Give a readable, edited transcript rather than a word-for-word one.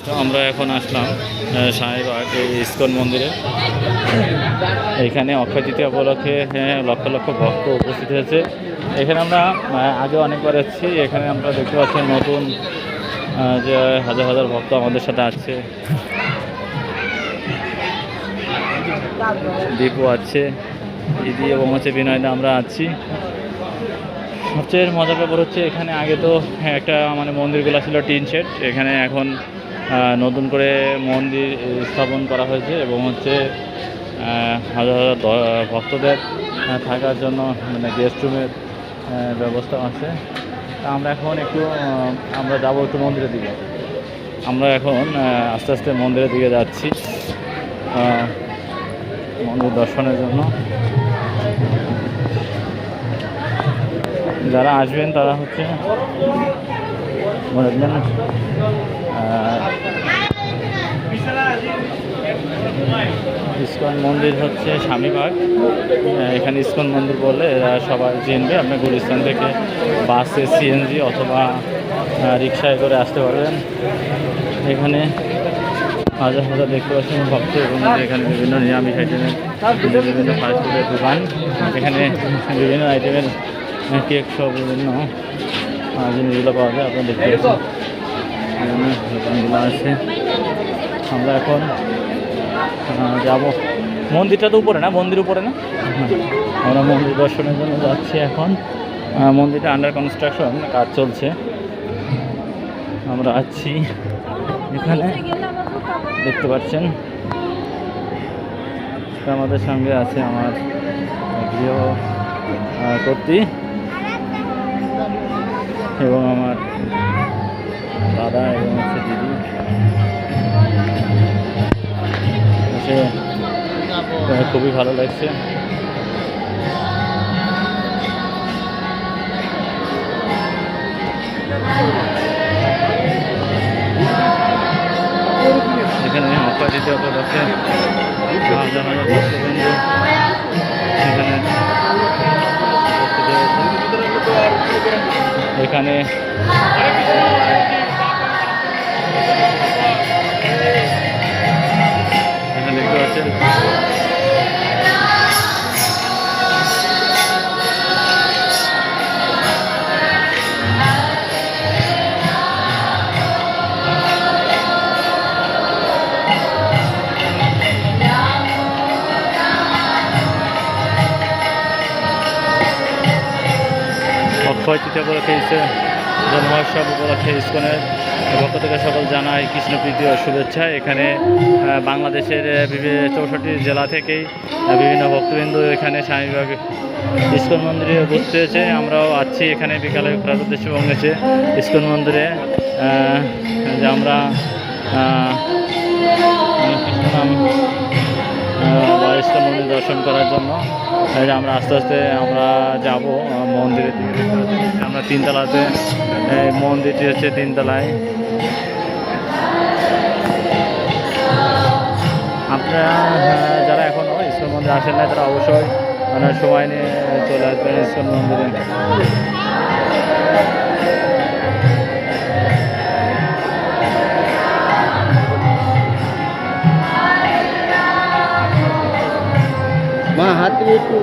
তো আমরা এখন আসলাম শাহীবাগ এই ইসকন মন্দিরে। এখানে অক্ষয় তৃতীয়া উপলক্ষে লক্ষ লক্ষ ভক্ত উপস্থিত হয়েছে। এখানে আমরা আগে অনেকবার এসেছি। এখানে আমরা দেখতে পাচ্ছি নতুন যে হাজার হাজার ভক্ত আমাদের সাথে আছে। দীপু আছে, দিদি এবং হচ্ছে বিনয়দা, আমরা আছি। সবচেয়ে মজার ব্যাপার হচ্ছে এখানে আগে তো একটা মানে মন্দিরগুলো ছিল টিন শেড, এখানে এখন নতুন করে মন্দির স্থাপন করা হয়েছে এবং হচ্ছে হাজার হাজার ভক্তদের থাকার জন্য মানে গেস্ট রুমের ব্যবস্থা আছে। আমরা এখন আমরা যাবো একটু মন্দিরের দিকে। আমরা এখন আস্তে আস্তে মন্দিরের দিকে যাচ্ছি মন্দির দর্শনের জন্য। যারা আসবেন তারা হচ্ছে ইসকন মন্দির হচ্ছে স্বামীবাগ। এখানে ইসকন মন্দির বললে এরা সবাই চিনবে। আপনি গুলিস্তান থেকে বাসে, সিএনজি অথবা রিক্সায় করে আসতে পারবেন। এখানে হাজার হাজার দেখতে পাচ্ছেন ভক্ত এবং এখানে বিভিন্ন নিরামিষ আইটেমের বিভিন্ন ফাস্টফুডের দোকান। এখানে বিভিন্ন আইটেমের কেক সব বিভিন্ন জিনিসগুলো পাওয়া যায়। আপনারা দেখতে পাচ্ছেন বিভিন্ন দোকানগুলো আছে। আমরা এখন যাব মন্দিরটা তো উপরে না, মন্দির উপরে না, আমরা মন্দির দর্শনের জন্য যাচ্ছি এখন। মন্দিরটা আন্ডার কনস্ট্রাকশন, কাজ চলছে। আমরা আছি এখানে, দেখতে পাচ্ছেন। আমাদের সঙ্গে আছে আমার গৃহ কর্ত্রী এবং আমার দাদা এবং হচ্ছে দিদি। খুবই ভালো লাগছে। এখানে অক্ষয় তৃতীয়া উপলক্ষে হাজার হাজার ভক্তবৃন্দ এখানে দেখতে পাচ্ছেন। অক্ষয় তৃতীয়া উপলক্ষে জন্মোৎসব উপলক্ষে ইসকনের পক্ষ থেকে সকল জানাই কৃষ্ণপ্রীতি ও শুভেচ্ছা। এখানে বাংলাদেশের 64 জেলা থেকেই বিভিন্ন ভক্তবৃন্দ এখানে স্বামীবাগ ইসকন মন্দিরে উপস্থিত হয়েছে। আমরাও আছি এখানে বিকালে ঘোরার উদ্দেশ্যে পৌঁছেছে ইসকন মন্দিরে। যে আমরা কৃষ্ণনাম বা ইসকন মন্দির দর্শন করার জন্য আমরা আস্তে আস্তে আমরা যাব মন্দিরের দিকে। আমরা তিনতলাতে, মন্দিরটি হচ্ছে তিনতলায়। আপনারা যারা এখনও ইসকন মন্দিরে আসেন না তারা অবশ্যই সময় নিয়ে চলে আসবেন ইসকন মন্দিরে। মা হাত দিয়ে একটু